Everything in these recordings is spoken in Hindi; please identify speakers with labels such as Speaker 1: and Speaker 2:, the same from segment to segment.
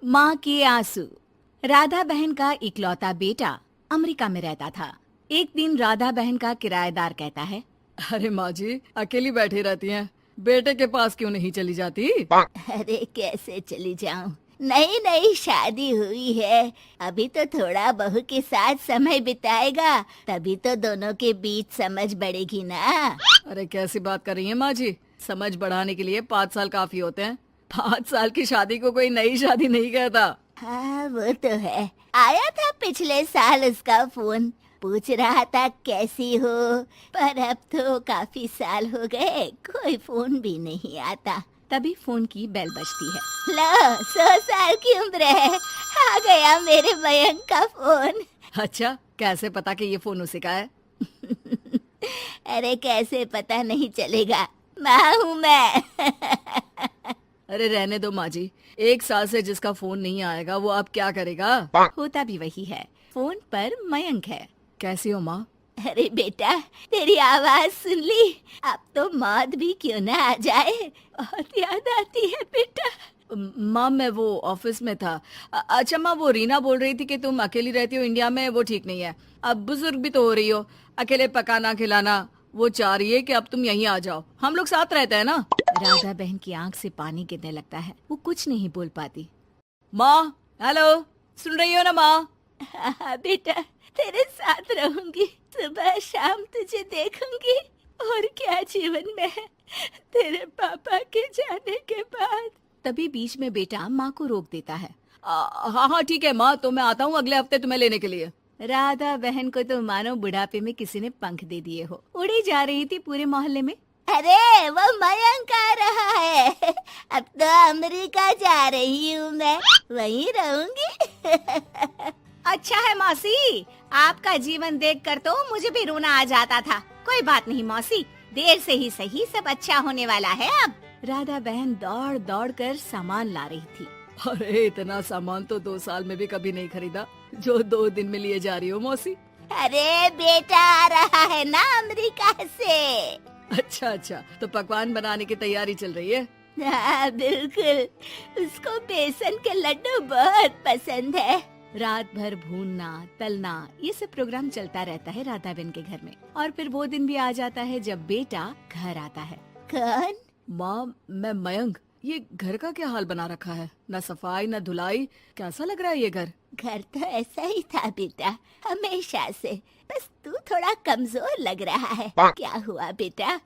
Speaker 1: माँ के आंसू। राधा बहन का इकलौता बेटा अमेरिका में रहता था। एक दिन राधा बहन का किराएदार कहता है,
Speaker 2: अरे माँ जी अकेली बैठी रहती हैं, बेटे के पास क्यों नहीं चली जाती?
Speaker 3: अरे कैसे चली जाऊं, नई नई शादी हुई है। अभी तो थोड़ा बहू के साथ समय बिताएगा, तभी तो दोनों के बीच समझ बढ़ेगी ना।
Speaker 2: अरे कैसी बात कर रही हैं माँ जी, समझ बढ़ाने के लिए 5 साल काफी होते हैं। 5 साल की शादी को कोई नई शादी नहीं कहता।
Speaker 3: हाँ वो तो है। आया था पिछले साल उसका फोन, पूछ रहा था कैसी हो, पर अब तो काफी साल हो गए, कोई फोन भी नहीं आता।
Speaker 1: तभी फोन की बेल बजती है।
Speaker 3: लो 100 साल की उम्र है, आ गया मेरे मयंक का फोन।
Speaker 2: अच्छा, कैसे पता कि ये फोन उसी का है?
Speaker 3: अरे कैसे पता नहीं चलेगा, माँ हूँ मैं।
Speaker 2: अरे रहने दो माँ जी, 1 साल से जिसका फोन नहीं आएगा वो अब क्या करेगा?
Speaker 1: होता भी वही है। फोन पर मयंक है।
Speaker 2: कैसी हो माँ?
Speaker 3: अरे बेटा, तेरी आवाज सुन ली, अब तो मौत भी क्यों ना आ जाए, बहुत याद आती है बेटा।
Speaker 2: माँ मैं वो ऑफिस में था। अच्छा माँ, वो रीना बोल रही थी कि तुम अकेली रहती हो इंडिया में, वो ठीक नहीं है। अब बुजुर्ग भी तो हो रही हो, अकेले पकाना खिलाना, वो चाह रही है कि अब तुम यहीं आ जाओ, हम लोग साथ रहते हैं ना।
Speaker 1: राधा बहन की आंख से पानी गिरने लगता है। वो कुछ नहीं बोल पाती।
Speaker 2: माँ हेलो, सुन रही हो ना माँ?
Speaker 3: हाँ बेटा, तेरे साथ रहूंगी, सुबह शाम तुझे देखूंगी, और क्या जीवन में है तेरे पापा के जाने के बाद।
Speaker 1: तभी बीच में बेटा माँ को रोक देता है।
Speaker 2: हाँ हाँ ठीक है माँ, तो मैं आता हूँ अगले हफ्ते तुम्हें लेने के लिए।
Speaker 1: राधा बहन को तो मानो बुढ़ापे में किसी ने पंख दे दिए हो। उड़ी जा रही थी पूरे मोहल्ले में।
Speaker 3: अरे वो मयंक आ रहा है, अब तो अमेरिका जा रही हूँ मैं, वहीं रहूंगी।
Speaker 1: अच्छा है मौसी, आपका जीवन देखकर तो मुझे भी रोना आ जाता था। कोई बात नहीं मौसी, देर से ही सही, सब अच्छा होने वाला है अब। राधा बहन दौड़ दौड़ कर सामान ला रही थी।
Speaker 2: अरे इतना सामान तो 2 साल में भी कभी नहीं खरीदा जो 2 दिन में लिए जा रही हो मौसी।
Speaker 3: अरे बेटा आ रहा है ना अमेरिका से।
Speaker 2: अच्छा अच्छा, तो पकवान बनाने की तैयारी चल रही है?
Speaker 3: हाँ बिल्कुल, उसको बेसन के लड्डू बहुत पसंद है।
Speaker 1: रात भर भूनना तलना ये सब प्रोग्राम चलता रहता है राधा बहन के घर में। और फिर वो दिन भी आ जाता है जब बेटा घर आता है।
Speaker 3: कौन?
Speaker 2: माँ मैं मयंक। ये घर का क्या हाल बना रखा है, न सफाई न धुलाई, कैसा लग रहा है ये घर?
Speaker 3: घर तो ऐसा ही था बेटा, हमेशा से, बस तू थोड़ा कमजोर लग रहा है। क्या हुआ बेटा?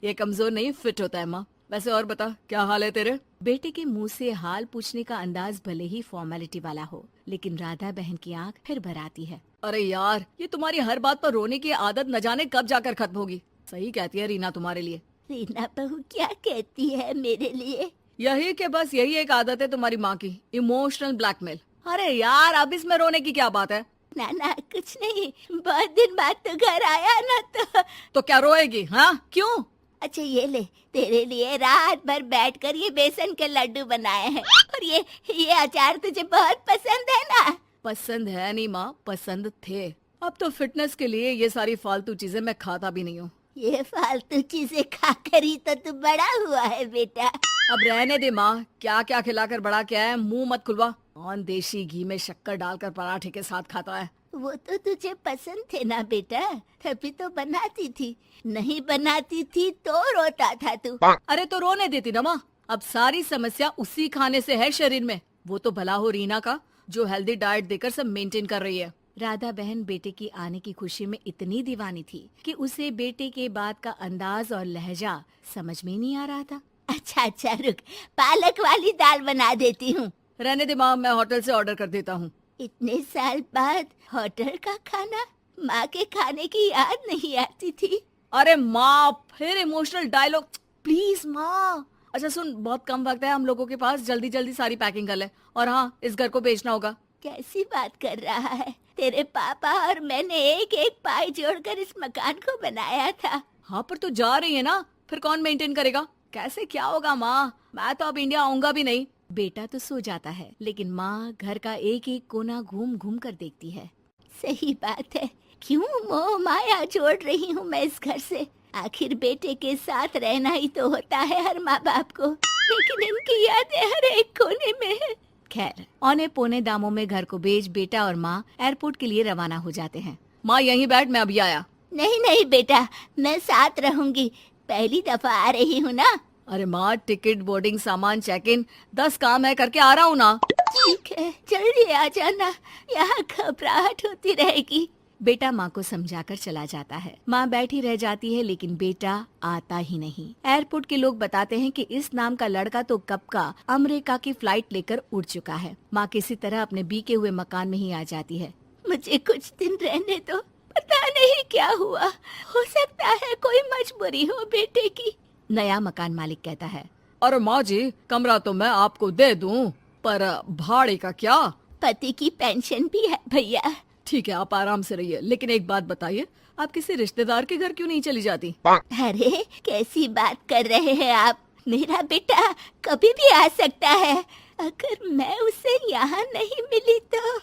Speaker 2: ये कमजोर नहीं, फिट होता है माँ। वैसे और बता, क्या हाल है तेरे?
Speaker 1: बेटे के मुंह से हाल पूछने का अंदाज भले ही फॉर्मेलिटी वाला हो, लेकिन राधा बहन की आंख फिर भर आती है।
Speaker 2: अरे यार, ये तुम्हारी हर बात पर रोने की आदत न जाने कब जाकर खत्म होगी। सही कहती है रीना तुम्हारे लिए।
Speaker 3: रीना बहू क्या कहती है मेरे लिए?
Speaker 2: यही के बस यही एक आदत है तुम्हारी माँ की, इमोशनल ब्लैकमेल। अरे यार, अब इसमें रोने की क्या बात है?
Speaker 3: ना ना कुछ नहीं, बहुत दिन बाद तो घर आया ना
Speaker 2: तो क्या रोएगी? हाँ क्यों?
Speaker 3: अच्छा ये ले, तेरे लिए रात भर बैठकर ये बेसन के लड्डू बनाए हैं, और ये अचार तुझे बहुत पसंद है ना?
Speaker 2: पसंद है नहीं माँ, पसंद थे। अब तो फिटनेस के लिए ये सारी फालतू चीजें मैं खाता भी नहीं हूँ।
Speaker 3: ये फालतू चीजें खाकर ही तो तू बड़ा हुआ है बेटा।
Speaker 2: अब रहने दे माँ, क्या क्या खिलाकर बड़ा किया है, मुंह मत खुलवा। कौन देशी घी में शक्कर डालकर पराठे के साथ खाता है?
Speaker 3: वो तो तुझे पसंद थे ना बेटा, तभी तो बनाती थी, नहीं बनाती थी तो रोता था तू।
Speaker 2: अरे तो रोने देती ना माँ, अब सारी समस्या उसी खाने से है शरीर में। वो तो भला हो रीना का, जो हेल्दी डाइट देकर सब मेंटेन कर रही है।
Speaker 1: राधा बहन बेटे की आने की खुशी में इतनी दीवानी थी कि उसे बेटे के बात का अंदाज और लहजा समझ में नहीं आ रहा था।
Speaker 3: अच्छा अच्छा रुक, पालक वाली दाल बना देती हूँ।
Speaker 2: रहने दे माँ, मैं होटल से ऑर्डर कर देता हूँ।
Speaker 3: इतने साल बाद होटल का खाना, माँ के खाने की याद नहीं आती थी।
Speaker 2: अरे माँ, फिर इमोशनल डायलॉग, प्लीज माँ। अच्छा सुन, बहुत कम वक्त है हम लोगों के पास, जल्दी जल्दी सारी पैकिंग कर ले। और हाँ, इस घर को बेचना होगा।
Speaker 3: कैसी बात कर रहा है? तेरे पापा और मैंने एक एक पाई जोड़कर इस मकान को बनाया था।
Speaker 2: हाँ पर तू जा रही है ना, फिर कौन मेंटेन करेगा? कैसे क्या होगा माँ, मैं तो अब इंडिया आऊंगा भी नहीं।
Speaker 1: बेटा तो सो जाता है, लेकिन माँ घर का एक एक कोना घूम घूम कर देखती है।
Speaker 3: सही बात है, क्यों मोह माया जोड़ रही हूँ मैं इस घर से? आखिर बेटे के साथ रहना ही तो होता है हर माँ बाप को। लेकिन इनकी यादें हर एक कोने में है।
Speaker 1: खैर, औने पौने दामों में घर को बेच बेटा और माँ एयरपोर्ट के लिए रवाना हो जाते हैं।
Speaker 2: माँ यहीं बैठ, मैं अभी आया।
Speaker 3: नहीं नहीं बेटा, मैं साथ रहूंगी, पहली दफा आ रही हूँ ना।
Speaker 2: अरे माँ, टिकट, बोर्डिंग, सामान, चेक इन, 10 काम है, करके आ रहा हूँ ना।
Speaker 3: ठीक है, जल्दी आ जाना, यहाँ घबराहट होती रहेगी।
Speaker 1: बेटा माँ को समझाकर चला जाता है। माँ बैठी रह जाती है लेकिन बेटा आता ही नहीं। एयरपोर्ट के लोग बताते हैं कि इस नाम का लड़का तो कब का अमेरिका की फ्लाइट लेकर उड़ चुका है। माँ किसी तरह अपने बीके हुए मकान में ही आ जाती है।
Speaker 3: मुझे कुछ दिन रहने दो, पता नहीं क्या हुआ, हो सकता है कोई मजबूरी हो बेटे की।
Speaker 1: नया मकान मालिक कहता है।
Speaker 2: अरे माँ जी, कमरा तो मैं आपको दे दूँ, पर भाड़े का क्या?
Speaker 3: पति की पेंशन भी है भैया।
Speaker 2: ठीक है, आप आराम से रहिए, लेकिन एक बात बताइए, आप किसी रिश्तेदार के घर क्यों नहीं चली जाती?
Speaker 3: अरे कैसी बात कर रहे हैं आप, मेरा बेटा कभी भी आ सकता है। अगर मैं उसे यहाँ नहीं मिली तो